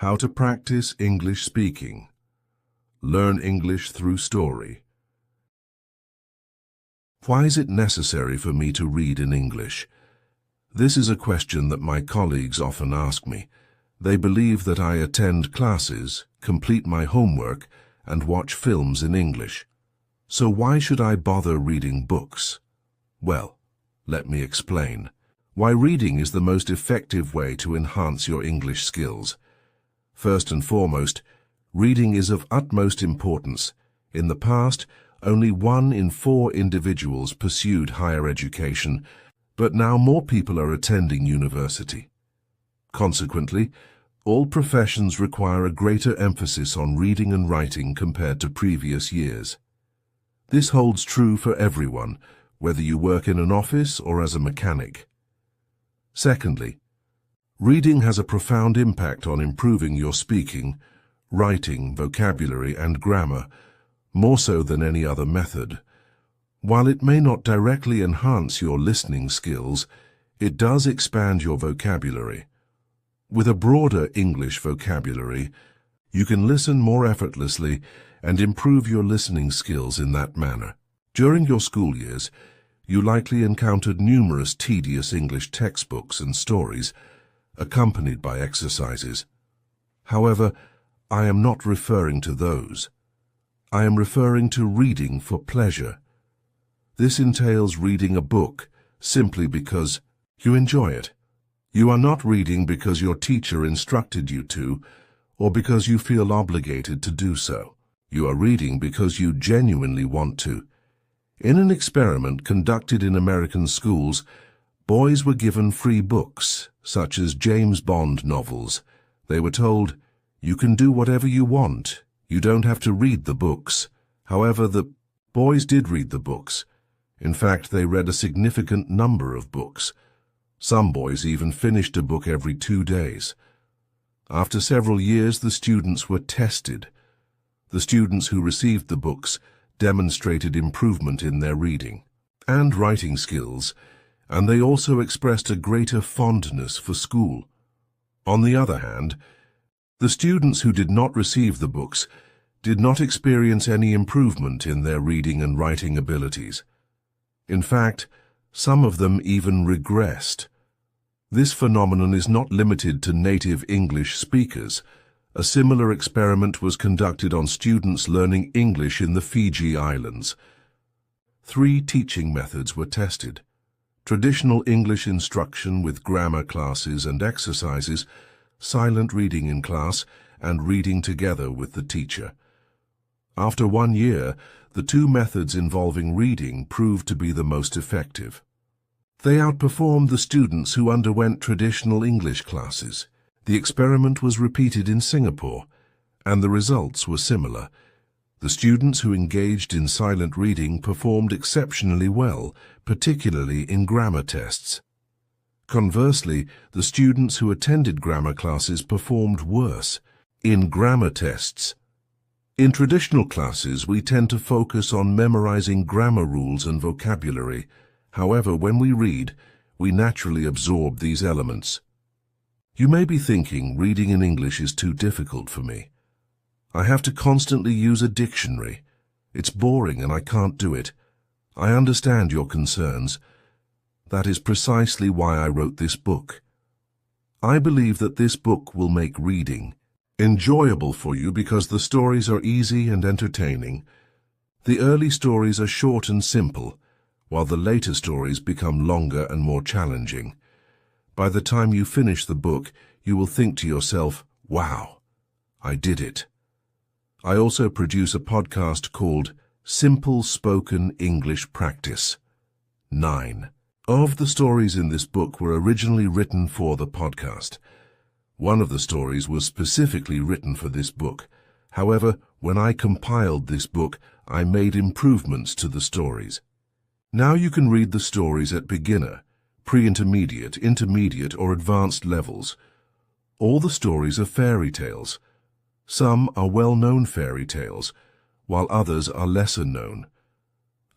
How to practice English speaking. Learn English through story. Why is it necessary for me to read in English? This is a question that my colleagues often ask me. They believe that I attend classes, complete my homework, and watch films in English. So why should I bother reading books? Well, let me explain. Why reading is the most effective way to enhance your English skills. First and foremost, reading is of utmost importance. In the past, only 1 in 4 individuals pursued higher education, but now more people are attending university. Consequently, all professions require a greater emphasis on reading and writing compared to previous years. This holds true for everyone, whether you work in an office or as a mechanic. Secondly, reading has a profound impact on improving your speaking, writing, vocabulary, and grammar, more so than any other method. While it may not directly enhance your listening skills, it does expand your vocabulary. With a broader English vocabulary, you can listen more effortlessly and improve your listening skills in that manner. During your school years, you likely encountered numerous tedious English textbooks and stories, accompanied by exercises. However, I am not referring to those. I am referring to reading for pleasure. This entails reading a book simply because you enjoy it. You are not reading because your teacher instructed you to, or because you feel obligated to do so. You are reading because you genuinely want to. In an experiment conducted in American schools, boys were given free books, such as James Bond novels. They were told, "You can do whatever you want. You don't have to read the books." However, the boys did read the books. In fact, they read a significant number of books. Some boys even finished a book every 2 days. After several years, the students were tested. The students who received the books demonstrated improvement in their reading and writing skills, and they also expressed a greater fondness for school. On the other hand, the students who did not receive the books did not experience any improvement in their reading and writing abilities. In fact, some of them even regressed. This phenomenon is not limited to native English speakers. A similar experiment was conducted on students learning English in the Fiji Islands. 3 teaching methods were tested: traditional English instruction with grammar classes and exercises, silent reading in class, and reading together with the teacher. After 1 year, the 2 methods involving reading proved to be the most effective. They outperformed the students who underwent traditional English classes. The experiment was repeated in Singapore, and the results were similar. The students who engaged in silent reading performed exceptionally well, particularly in grammar tests. Conversely, the students who attended grammar classes performed worse in grammar tests. In traditional classes, we tend to focus on memorizing grammar rules and vocabulary. However, when we read, we naturally absorb these elements. You may be thinking, reading in English is too difficult for me. I have to constantly use a dictionary. It's boring and I can't do it. I understand your concerns. That is precisely why I wrote this book. I believe that this book will make reading enjoyable for you because the stories are easy and entertaining. The early stories are short and simple, while the later stories become longer and more challenging. By the time you finish the book, you will think to yourself, "Wow, I did it." I also produce a podcast called Simple Spoken English Practice. 9 of the stories in this book were originally written for the podcast. One of the stories was specifically written for this book. However, when I compiled this book, I made improvements to the stories. Now you can read the stories at beginner, pre-intermediate, intermediate, or advanced levels. All the stories are fairy tales. Some are well-known fairy tales, while others are lesser known.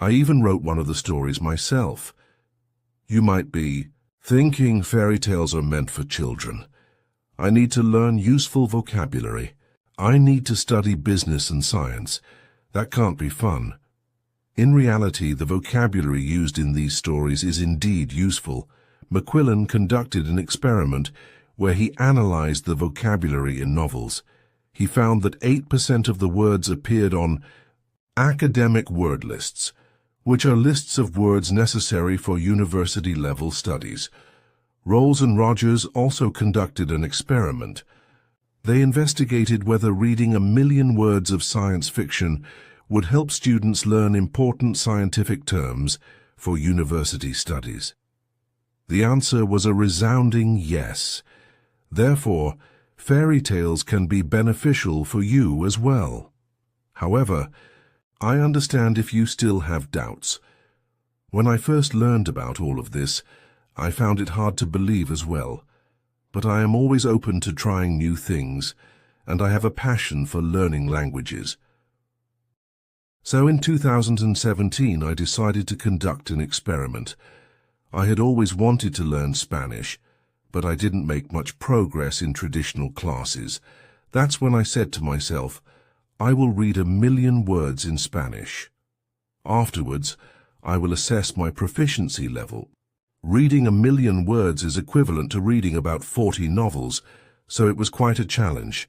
I even wrote one of the stories myself. You might be thinking fairy tales are meant for children. I need to learn useful vocabulary. I need to study business and science. That can't be fun. In reality, the vocabulary used in these stories is indeed useful. Macquillan conducted an experiment where he analyzed the vocabulary in novels. He found that 8% of the words appeared on academic word lists, which are lists of words necessary for university-level studies. Rolls and Rogers also conducted an experiment. They investigated whether reading 1,000,000 words of science fiction would help students learn important scientific terms for university studies. The answer was a resounding yes. Therefore, fairy tales can be beneficial for you as well. However, I understand if you still have doubts. When I first learned about all of this, I found it hard to believe as well. But I am always open to trying new things, and I have a passion for learning languages. So in 2017, I decided to conduct an experiment. I had always wanted to learn Spanish, but I didn't make much progress in traditional classes. That's when I said to myself, I will read 1,000,000 words in Spanish. Afterwards, I will assess my proficiency level. Reading 1,000,000 words is equivalent to reading about 40 novels, so it was quite a challenge.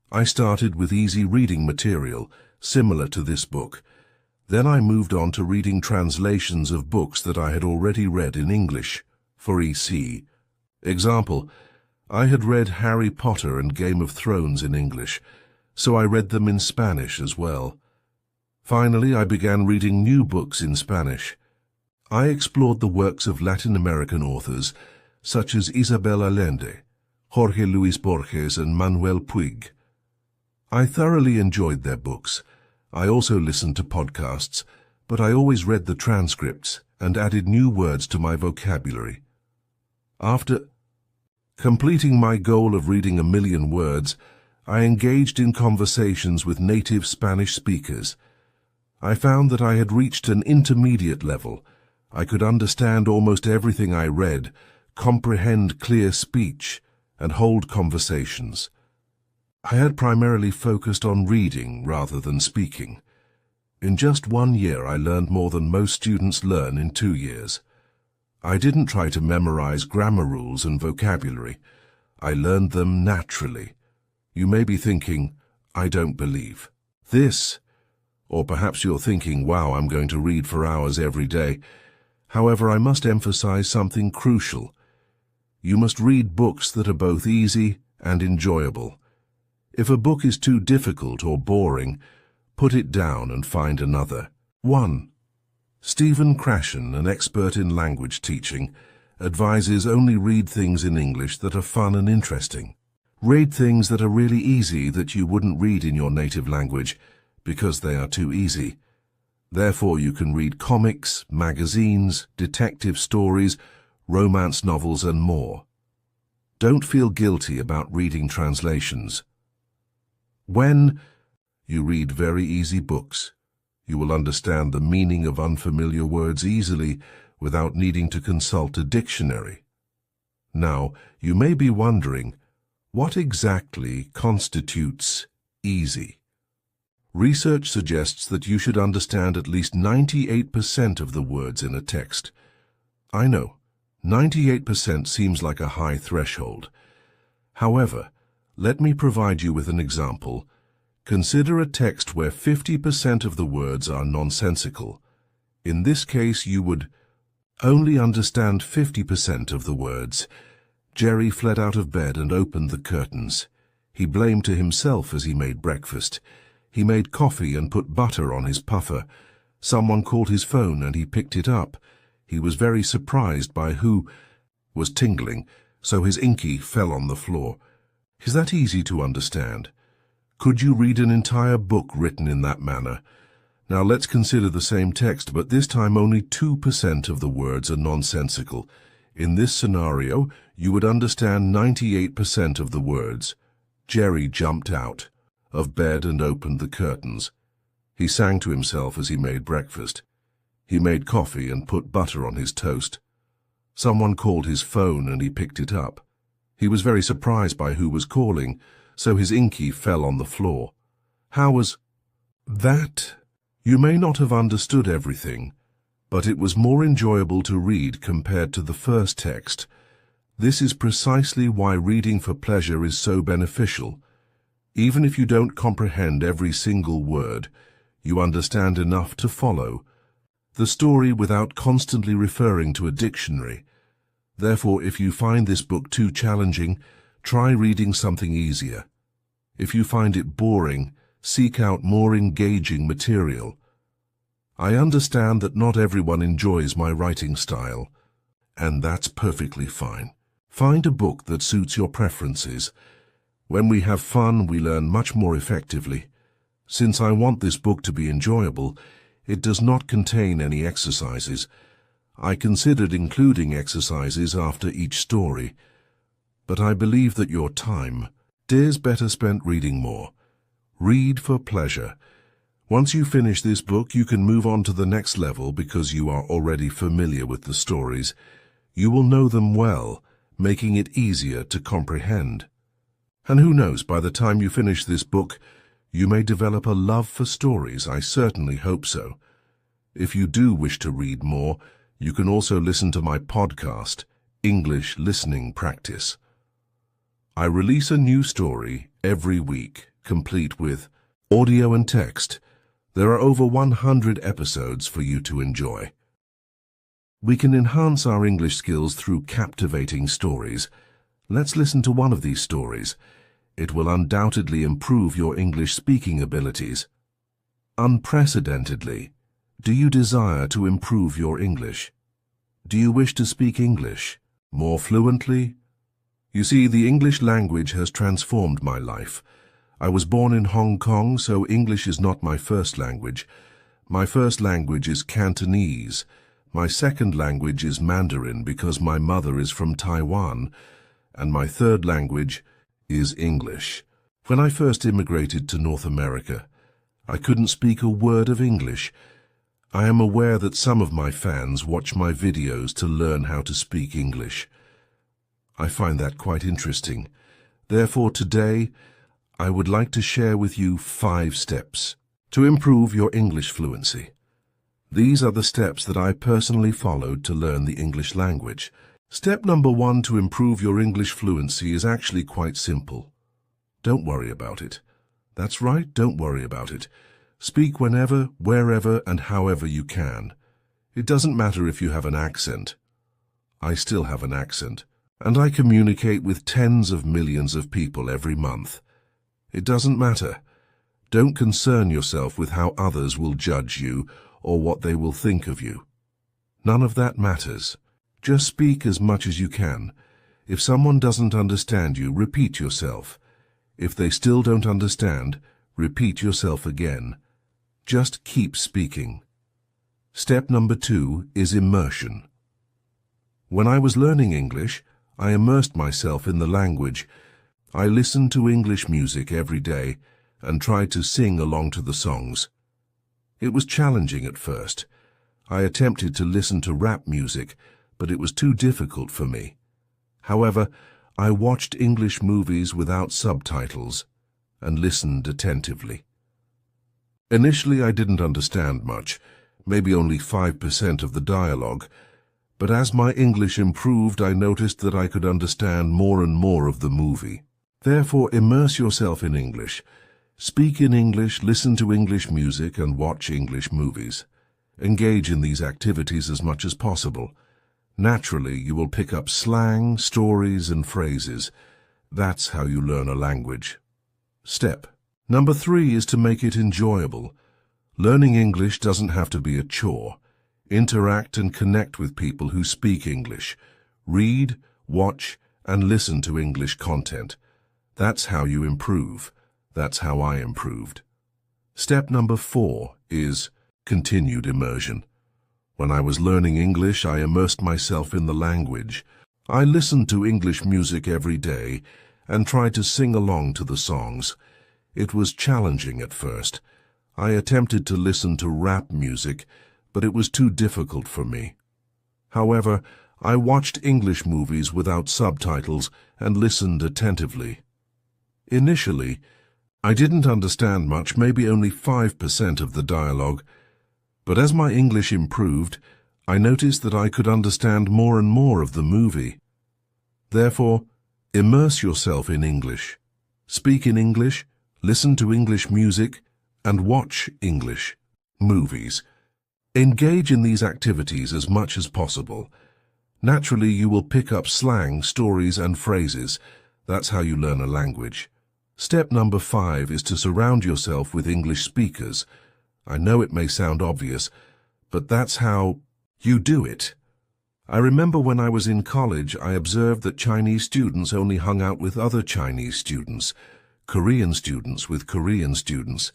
I started with easy reading material, similar to this book. Then I moved on to reading translations of books that I had already read in English, for EC. Example, I had read Harry Potter and Game of Thrones in English, so I read them in Spanish as well. Finally, I began reading new books in Spanish. I explored the works of Latin American authors, such as Isabel Allende, Jorge Luis Borges, and Manuel Puig. I thoroughly enjoyed their books. I also listened to podcasts, but I always read the transcripts and added new words to my vocabulary. After completing my goal of reading 1,000,000 words, I engaged in conversations with native Spanish speakers. I found that I had reached an intermediate level. I could understand almost everything I read, comprehend clear speech, and hold conversations. I had primarily focused on reading rather than speaking. In just 1 year, I learned more than most students learn in 2 years. I didn't try to memorize grammar rules and vocabulary. I learned them naturally. You may be thinking, I don't believe this. Or perhaps you're thinking, wow, I'm going to read for hours every day. However, I must emphasize something crucial. You must read books that are both easy and enjoyable. If a book is too difficult or boring, put it down and find another. 1. Stephen Krashen, an expert in language teaching, advises only read things in English that are fun and interesting. Read things that are really easy that you wouldn't read in your native language because they are too easy. Therefore, you can read comics, magazines, detective stories, romance novels, and more. Don't feel guilty about reading translations. When you read very easy books, you will understand the meaning of unfamiliar words easily without needing to consult a dictionary. Now, you may be wondering, what exactly constitutes easy? Research suggests that you should understand at least 98% of the words in a text. I know, 98% seems like a high threshold. However, let me provide you with an example. Consider a text where 50% of the words are nonsensical. In this case, you would only understand 50% of the words. Jerry fled out of bed and opened the curtains. He blamed to himself as he made breakfast. He made coffee and put butter on his puffer. Someone called his phone and he picked it up. He was very surprised by who was tingling, so his inky fell on the floor. Is that easy to understand? Could you read an entire book written in that manner? Now let's consider the same text, but this time only 2% of the words are nonsensical. In this scenario, you would understand 98% of the words. Jerry jumped out of bed and opened the curtains. He sang to himself as he made breakfast. He made coffee and put butter on his toast. Someone called his phone and he picked it up. He was very surprised by who was calling, so his inky fell on the floor. How was that? You may not have understood everything, but it was more enjoyable to read compared to the first text. This is precisely why reading for pleasure is so beneficial. Even if you don't comprehend every single word, you understand enough to follow the story without constantly referring to a dictionary. Therefore, if you find this book too challenging, try reading something easier. If you find it boring, seek out more engaging material. I understand that not everyone enjoys my writing style, and that's perfectly fine. Find a book that suits your preferences. When we have fun, we learn much more effectively. Since I want this book to be enjoyable, it does not contain any exercises. I considered including exercises after each story, but I believe that your time is better spent reading more. Read for pleasure. Once you finish this book, you can move on to the next level because you are already familiar with the stories. You will know them well, making it easier to comprehend. And who knows, by the time you finish this book, you may develop a love for stories. I certainly hope so. If you do wish to read more, you can also listen to my podcast, English Listening Practice. I release a new story every week, complete with audio and text. There are over 100 episodes for you to enjoy. We can enhance our English skills through captivating stories. Let's listen to one of these stories. It will undoubtedly improve your English speaking abilities. Unprecedentedly. Do you desire to improve your English? Do you wish to speak English more fluently? You see, the English language has transformed my life. I was born in Hong Kong, so English is not my first language. My first language is Cantonese. My second language is Mandarin because my mother is from Taiwan. And my third language is English. When I first immigrated to North America, I couldn't speak a word of English. I am aware that some of my fans watch my videos to learn how to speak English. I find that quite interesting. Therefore, today, I would like to share with you 5 steps to improve your English fluency. These are the steps that I personally followed to learn the English language. Step number 1 to improve your English fluency is actually quite simple. Don't worry about it. That's right, don't worry about it. Speak whenever, wherever, and however you can. It doesn't matter if you have an accent. I still have an accent, and I communicate with tens of millions of people every month. It doesn't matter. Don't concern yourself with how others will judge you or what they will think of you. None of that matters. Just speak as much as you can. If someone doesn't understand you, repeat yourself. If they still don't understand, repeat yourself again. Just keep speaking. Step number 2 is immersion. When I was learning English, I immersed myself in the language. I listened to English music every day and tried to sing along to the songs. It was challenging at first. I attempted to listen to rap music, but it was too difficult for me. However, I watched English movies without subtitles and listened attentively. Initially, I didn't understand much, maybe only 5% of the dialogue, but as my English improved, I noticed that I could understand more and more of the movie. Therefore, immerse yourself in English. Speak in English, listen to English music, and watch English movies. Engage in these activities as much as possible. Naturally, you will pick up slang, stories, and phrases. That's how you learn a language. Step number 3 is to make it enjoyable. Learning English doesn't have to be a chore. Interact and connect with people who speak English. Read, watch, and listen to English content. That's how you improve. That's how I improved. Step number 4 is continued immersion. When I was learning English, I immersed myself in the language. I listened to English music every day and tried to sing along to the songs. It was challenging at first. I attempted to listen to rap music, but it was too difficult for me. However, I watched English movies without subtitles and listened attentively. Initially, I didn't understand much, maybe only 5% of the dialogue, but as my English improved, I noticed that I could understand more and more of the movie. Therefore, immerse yourself in English. Speak in English, listen to English music, and watch English movies. Engage in these activities as much as possible. Naturally, you will pick up slang, stories, and phrases. That's how you learn a language. Step number 5 is to surround yourself with English speakers. I know it may sound obvious, but that's how you do it. I remember when I was in college, I observed that Chinese students only hung out with other Chinese students, Korean students with Korean students,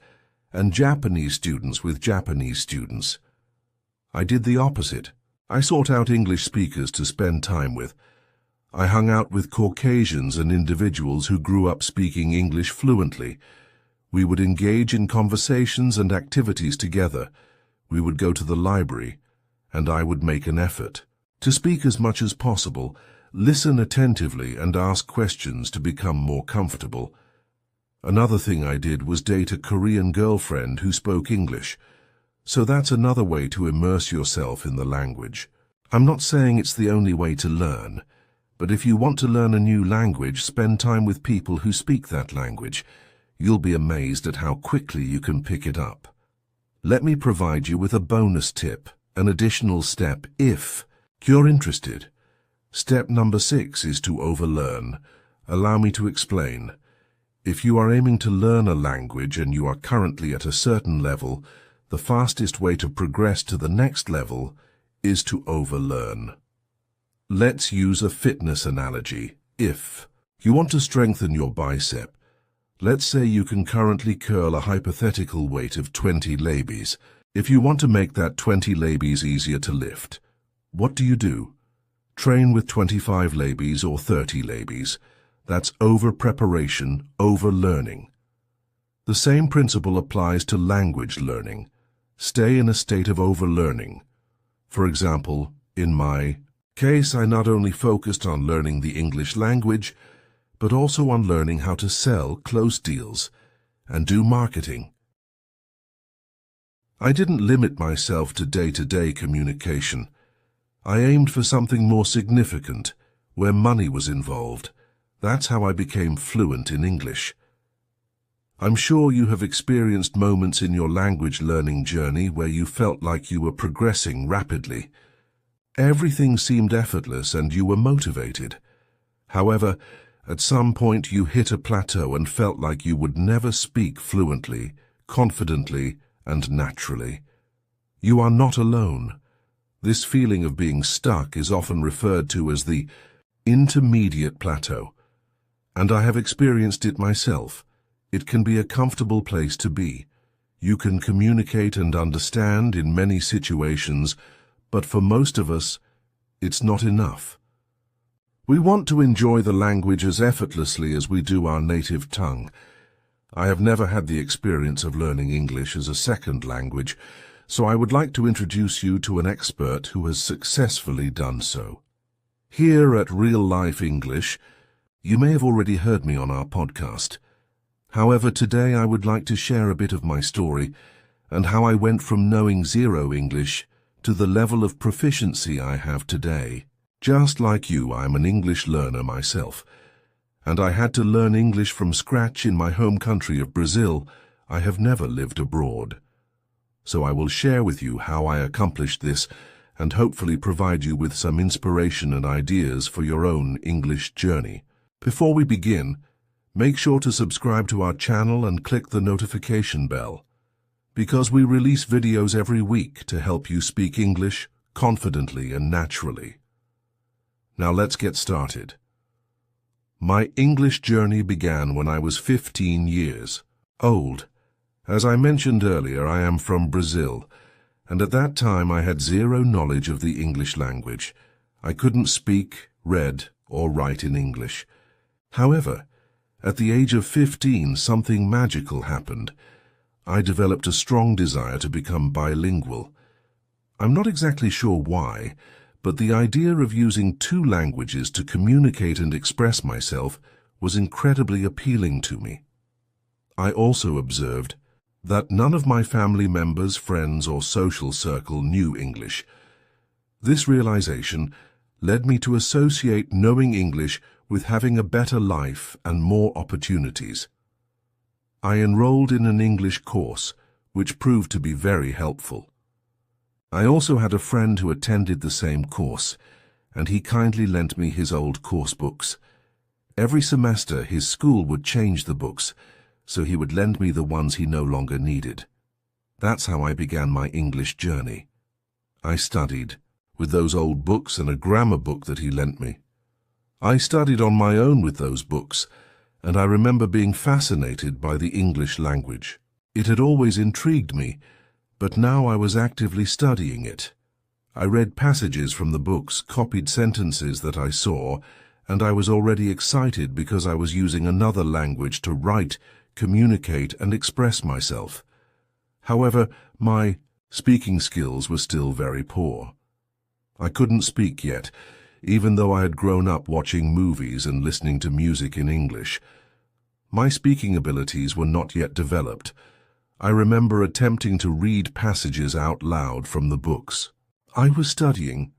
and Japanese students with Japanese students. I did the opposite. I sought out English speakers to spend time with. I hung out with Caucasians and individuals who grew up speaking English fluently. We would engage in conversations and activities together. We would go to the library, and I would make an effort to speak as much as possible, listen attentively, and ask questions to become more comfortable. Another thing I did was date a Korean girlfriend who spoke English. So that's another way to immerse yourself in the language. I'm not saying it's the only way to learn, but if you want to learn a new language, spend time with people who speak that language. You'll be amazed at how quickly you can pick it up. Let me provide you with a bonus tip, an additional step if you're interested. Step number 6 is to overlearn. Allow me to explain. If you are aiming to learn a language and you are currently at a certain level, the fastest way to progress to the next level is to overlearn. Let's use a fitness analogy. If you want to strengthen your bicep, let's say you can currently curl a hypothetical weight of 20 lbs. If you want to make that 20 lbs easier to lift, what do? Train with 25 lbs or 30 lbs. That's over-preparation, over-learning. The same principle applies to language learning. Stay in a state of over-learning. For example, in my case, I not only focused on learning the English language, but also on learning how to sell, close deals, and do marketing. I didn't limit myself to day-to-day communication. I aimed for something more significant, where money was involved. That's how I became fluent in English. I'm sure you have experienced moments in your language learning journey where you felt like you were progressing rapidly. Everything seemed effortless and you were motivated. However, at some point you hit a plateau and felt like you would never speak fluently, confidently, and naturally. You are not alone. This feeling of being stuck is often referred to as the intermediate plateau, and I have experienced it myself. It can be a comfortable place to be. You can communicate and understand in many situations, but for most of us, it's not enough. We want to enjoy the language as effortlessly as we do our native tongue. I have never had the experience of learning English as a second language, so I would like to introduce you to an expert who has successfully done so. Here at Real Life English, you may have already heard me on our podcast. However, today I would like to share a bit of my story and how I went from knowing zero English to the level of proficiency I have today. Just like you, I'm an English learner myself, and I had to learn English from scratch in my home country of Brazil. I have never lived abroad. So I will share with you how I accomplished this and hopefully provide you with some inspiration and ideas for your own English journey. Before we begin, make sure to subscribe to our channel and click the notification bell, because we release videos every week to help you speak English confidently and naturally. Now let's get started. My English journey began when I was 15 years old. As I mentioned earlier, I am from Brazil, and at that time I had zero knowledge of the English language. I couldn't speak, read, or write in English. However, at the age of 15, something magical happened. I developed a strong desire to become bilingual. I'm not exactly sure why, but the idea of using two languages to communicate and express myself was incredibly appealing to me. I also observed that none of my family members, friends, or social circle knew English. This realization led me to associate knowing English with having a better life and more opportunities. I enrolled in an English course, which proved to be very helpful. I also had a friend who attended the same course, and he kindly lent me his old course books. Every semester his school would change the books, so he would lend me the ones he no longer needed. That's how I began my English journey. I studied with those old books and a grammar book that he lent me. I studied on my own with those books, and I remember being fascinated by the English language. It had always intrigued me, but now I was actively studying it. I read passages from the books, copied sentences that I saw, and I was already excited because I was using another language to write, communicate, and express myself. However, my speaking skills were still very poor. I couldn't speak yet, even though I had grown up watching movies and listening to music in English. My speaking abilities were not yet developed. I remember attempting to read passages out loud from the books. I was studying,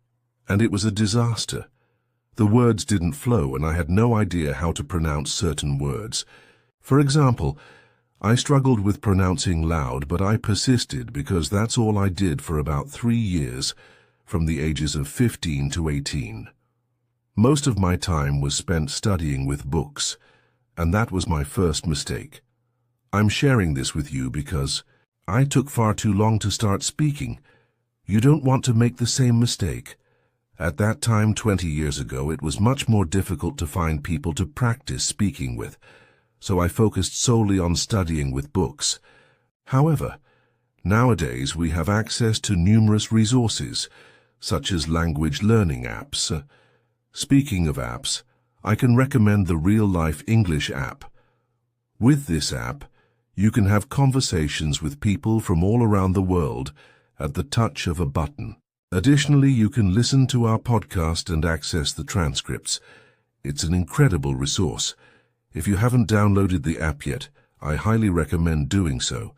and it was a disaster. The words didn't flow, and I had no idea how to pronounce certain words. For example, I struggled with pronouncing loud, but I persisted because that's all I did for about 3 years, from the ages of 15 to 18. Most of my time was spent studying with books, and that was my first mistake. I'm sharing this with you because I took far too long to start speaking. You don't want to make the same mistake. At that time, 20 years ago, it was much more difficult to find people to practice speaking with, so I focused solely on studying with books. However, nowadays we have access to numerous resources, such as language learning apps. Speaking of apps, I can recommend the Real Life English app. With this app, you can have conversations with people from all around the world at the touch of a button. Additionally, you can listen to our podcast and access the transcripts. It's an incredible resource. If you haven't downloaded the app yet, I highly recommend doing so.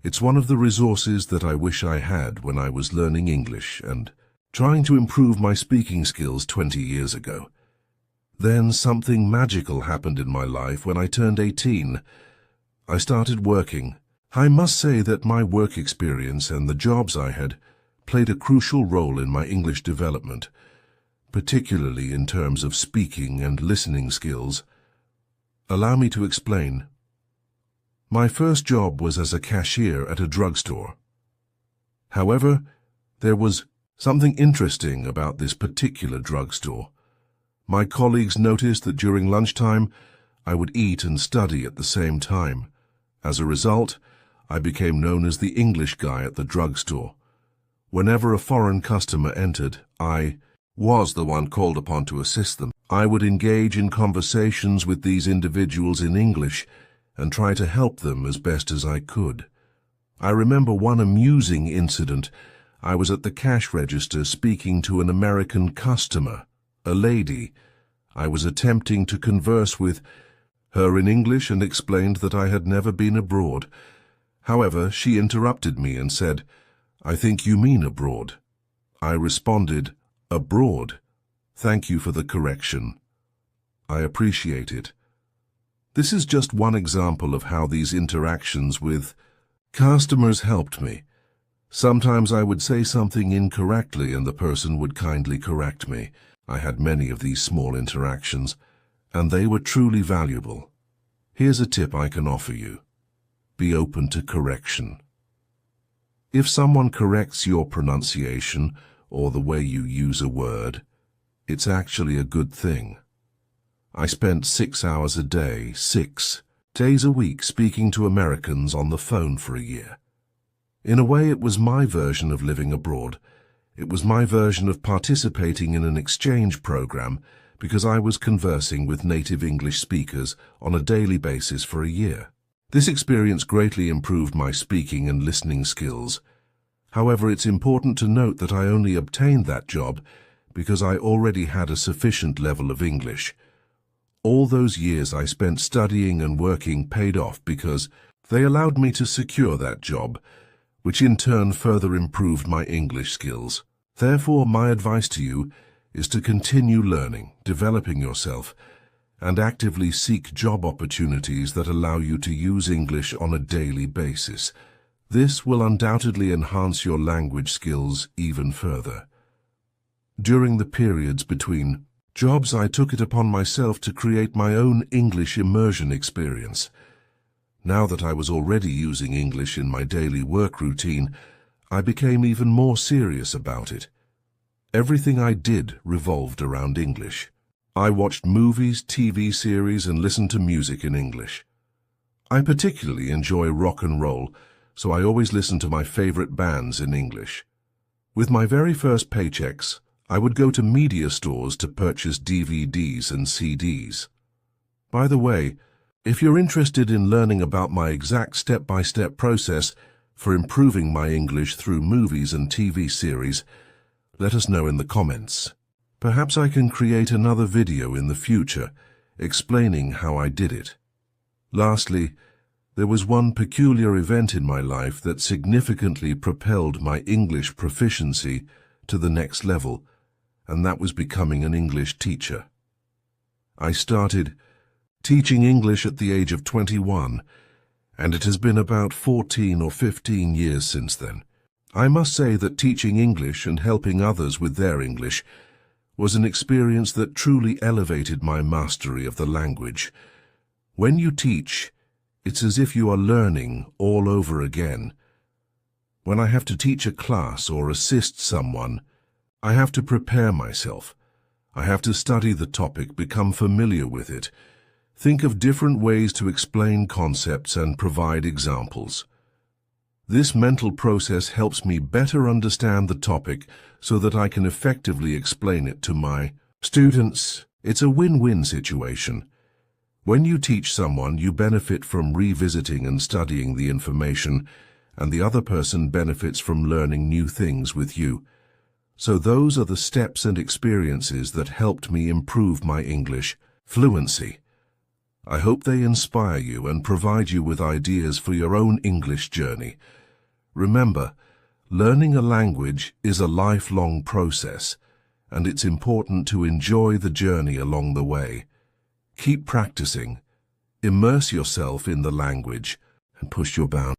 It's one of the resources that I wish I had when I was learning English and trying to improve my speaking skills 20 years ago. Then something magical happened in my life when I turned 18. I started working. I must say that my work experience and the jobs I had played a crucial role in my English development, particularly in terms of speaking and listening skills. Allow me to explain. My first job was as a cashier at a drugstore. However, there was something interesting about this particular drugstore. My colleagues noticed that during lunchtime, I would eat and study at the same time. As a result, I became known as the English guy at the drugstore. Whenever a foreign customer entered, I was the one called upon to assist them. I would engage in conversations with these individuals in English and try to help them as best as I could. I remember one amusing incident. I was at the cash register speaking to an American customer, a lady. I was attempting to converse with her in English and explained that I had never been abroad. However, she interrupted me and said, "I think you mean abroad." I responded, "Abroad. Thank you for the correction. I appreciate it." This is just one example of how these interactions with customers helped me. Sometimes I would say something incorrectly and the person would kindly correct me. I had many of these small interactions, and they were truly valuable. Here's a tip I can offer you. Be open to correction. If someone corrects your pronunciation or the way you use a word, it's actually a good thing. I spent 6 hours a day, 6 days a week, speaking to Americans on the phone for a year. In a way, it was my version of living abroad. It was my version of participating in an exchange program because I was conversing with native English speakers on a daily basis for a year. This experience greatly improved my speaking and listening skills. However, it's important to note that I only obtained that job because I already had a sufficient level of English. All those years I spent studying and working paid off because they allowed me to secure that job, which in turn further improved my English skills. Therefore, my advice to you is to continue learning, developing yourself, and actively seek job opportunities that allow you to use English on a daily basis. This will undoubtedly enhance your language skills even further. During the periods between jobs, I took it upon myself to create my own English immersion experience. Now that I was already using English in my daily work routine, I became even more serious about it. Everything I did revolved around English. I watched movies, TV series, and listened to music in English. I particularly enjoy rock and roll, so I always listened to my favorite bands in English. With my very first paychecks, I would go to media stores to purchase DVDs and CDs. By the way, if you're interested in learning about my exact step-by-step process for improving my English through movies and TV series, let us know in the comments. Perhaps I can create another video in the future explaining how I did it. Lastly, there was one peculiar event in my life that significantly propelled my English proficiency to the next level, and that was becoming an English teacher. I started teaching English at the age of 21, and it has been about 14 or 15 years since then. I must say that teaching English and helping others with their English was an experience that truly elevated my mastery of the language. When you teach, it's as if you are learning all over again. When I have to teach a class or assist someone, I have to prepare myself. I have to study the topic, become familiar with it, think of different ways to explain concepts and provide examples. This mental process helps me better understand the topic so that I can effectively explain it to my students. It's a win-win situation. When you teach someone, you benefit from revisiting and studying the information, and the other person benefits from learning new things with you. So those are the steps and experiences that helped me improve my English fluency. I hope they inspire you and provide you with ideas for your own English journey. Remember, learning a language is a lifelong process, and it's important to enjoy the journey along the way. Keep practicing, immerse yourself in the language, and push your boundaries.